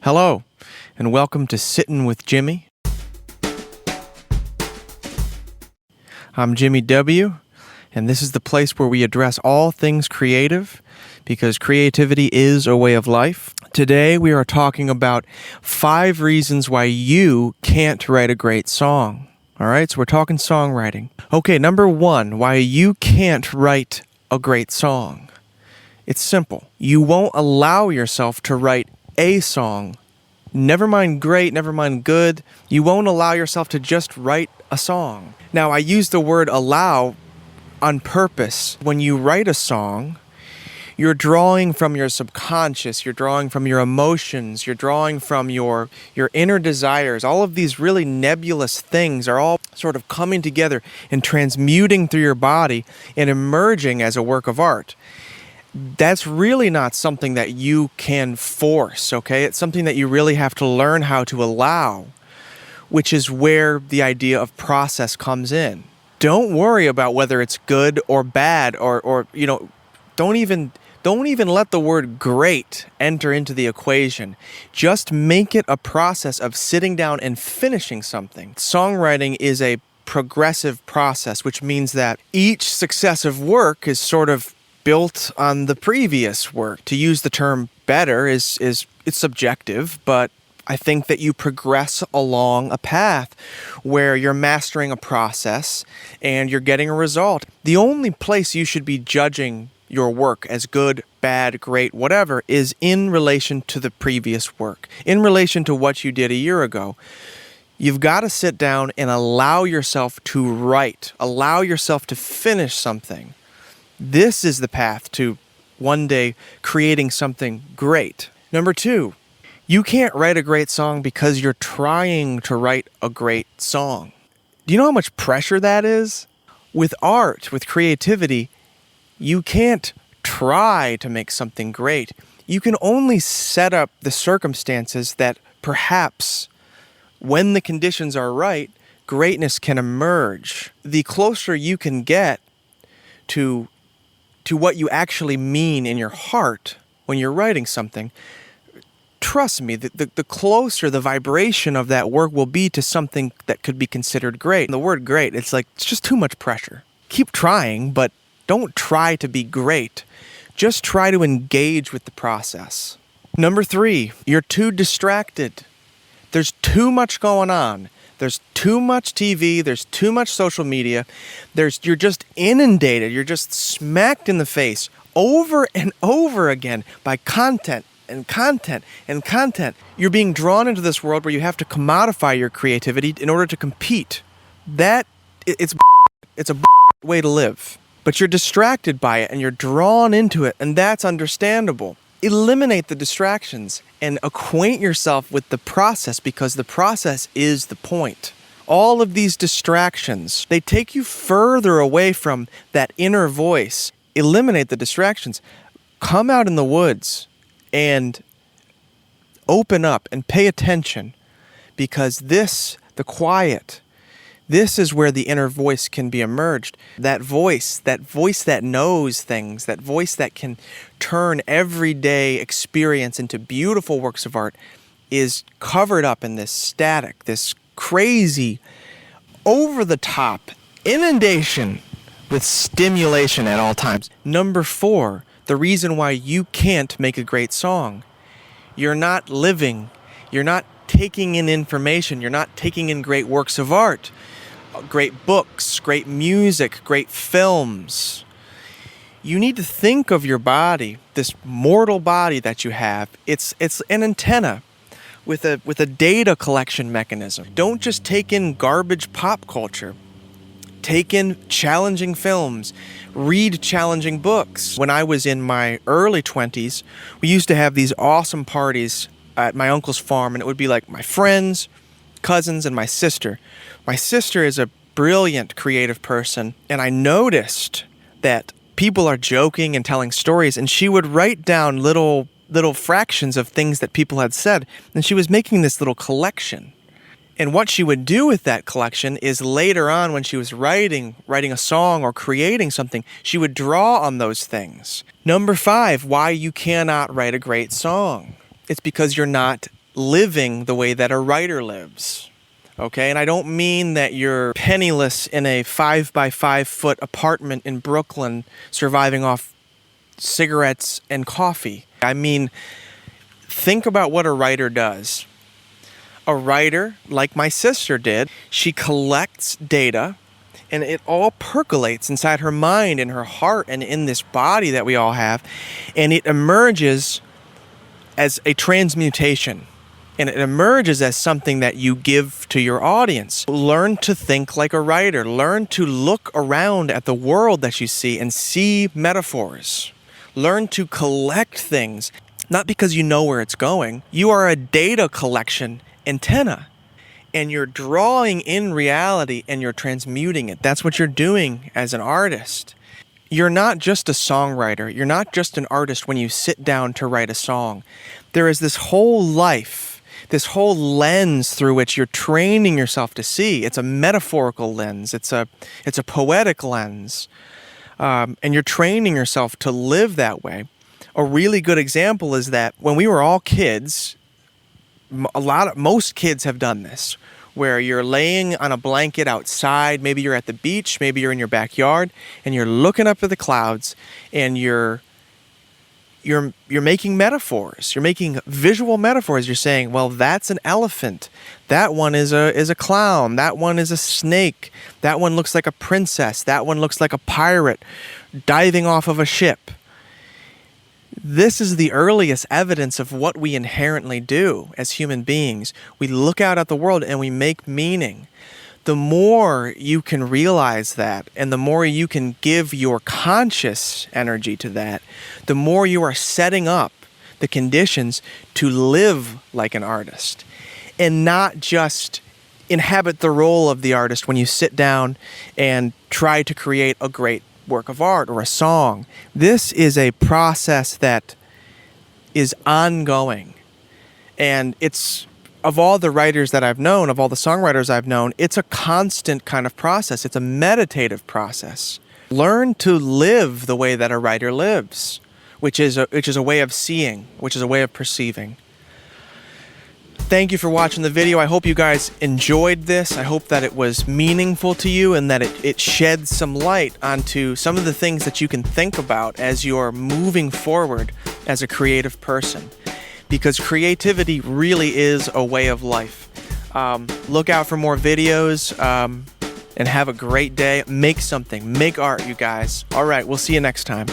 Hello, and welcome to Sittin' with Jimi. I'm Jimmy W., and this is the place where we address all things creative, because creativity is a way of life. Today we are talking about 5 reasons why you can't write a great song. All right, so we're talking songwriting. Okay, number 1, why you can't write a great song. It's simple. You won't allow yourself to write a song. Never mind great, never mind good. You won't allow yourself to just write a song. Now, I use the word allow on purpose. When you write a song, you're drawing from your subconscious, you're drawing from your emotions, you're drawing from your inner desires. All of these really nebulous things are all sort of coming together and transmuting through your body and emerging as a work of art. That's really not something that you can force, okay? It's something that you really have to learn how to allow, which is where the idea of process comes in. Don't worry about whether it's good or bad or don't even let the word great enter into the equation. Just make it a process of sitting down and finishing something. Songwriting is a progressive process, which means that each successive work is sort of built on the previous work. To use the term better is it's subjective, but I think that you progress along a path where you're mastering a process and you're getting a result. The only place you should be judging your work as good, bad, great, whatever, is in relation to the previous work, in relation to what you did a year ago. You've got to sit down and allow yourself to write, allow yourself to finish something. This is the path to one day creating something great. Number 2, you can't write a great song because you're trying to write a great song. Do you know how much pressure that is? With art, with creativity, you can't try to make something great. You can only set up the circumstances that perhaps, when the conditions are right, greatness can emerge. The closer you can get to what you actually mean in your heart when you're writing something, trust me, the closer the vibration of that work will be to something that could be considered great. And the word great, it's just too much pressure. Keep trying, but don't try to be great. Just try to engage with the process. Number 3, you're too distracted. There's too much going on. There's too much TV, there's too much social media, you're just inundated, you're just smacked in the face over and over again by content and content and content. You're being drawn into this world where you have to commodify your creativity in order to compete. It's a way to live. But you're distracted by it and you're drawn into it, and that's understandable. Eliminate the distractions and acquaint yourself with the process, because the process is the point. All of these distractions, they take you further away from that inner voice. Eliminate the distractions. Come out in the woods and open up and pay attention, because the quiet, this is where the inner voice can be emerged. That voice that knows things, that voice that can turn everyday experience into beautiful works of art, is covered up in this static, this crazy, over-the-top inundation with stimulation at all times. Number 4, the reason why you can't make a great song. You're not living. You're not taking in information. You're not taking in great works of art. Great books, great music, great films. You need to think of your body, this mortal body that you have. It's an antenna with a data collection mechanism. Don't just take in garbage pop culture. Take in challenging films. Read challenging books. When I was in my early 20s, we used to have these awesome parties at my uncle's farm, and it would be like my friends, cousins, and my sister. My sister is a brilliant creative person, and I noticed that people are joking and telling stories, and she would write down little fractions of things that people had said, and she was making this little collection. And what she would do with that collection is later on, when she was writing a song or creating something, she would draw on those things. Number 5, why you cannot write a great song. It's because you're not living the way that a writer lives. Okay, and I don't mean that you're penniless in a 5 by 5 foot apartment in Brooklyn surviving off cigarettes and coffee. I mean, think about what a writer does. A writer, like my sister did, she collects data and it all percolates inside her mind and her heart and in this body that we all have, and it emerges as a transmutation. And it emerges as something that you give to your audience. Learn to think like a writer. Learn to look around at the world that you see and see metaphors. Learn to collect things, not because you know where it's going. You are a data collection antenna, and you're drawing in reality and you're transmuting it. That's what you're doing as an artist. You're not just a songwriter. You're not just an artist when you sit down to write a song. There is this whole life, this whole lens through which you're training yourself to see. It's a metaphorical lens. It's a poetic lens. And you're training yourself to live that way. A really good example is that when we were all kids, most kids have done this, where you're laying on a blanket outside, maybe you're at the beach, maybe you're in your backyard, and you're looking up at the clouds, and you're making metaphors. You're making visual metaphors. You're saying, well, that's an elephant. That one is a clown. That one is a snake. That one looks like a princess. That one looks like a pirate diving off of a ship. This is the earliest evidence of what we inherently do as human beings. We look out at the world and we make meaning. The more you can realize that, and the more you can give your conscious energy to that, the more you are setting up the conditions to live like an artist and not just inhabit the role of the artist when you sit down and try to create a great work of art or a song. This is a process that is ongoing, and it's, of all the writers that I've known, of all the songwriters I've known, it's a constant kind of process. It's a meditative process. Learn to live the way that a writer lives, which is a way of seeing, which is a way of perceiving. Thank you for watching the video. I hope you guys enjoyed this. I hope that it was meaningful to you and that it sheds some light onto some of the things that you can think about as you're moving forward as a creative person. Because creativity really is a way of life. Look out for more videos and have a great day. Make something. Make art, you guys. All right, we'll see you next time.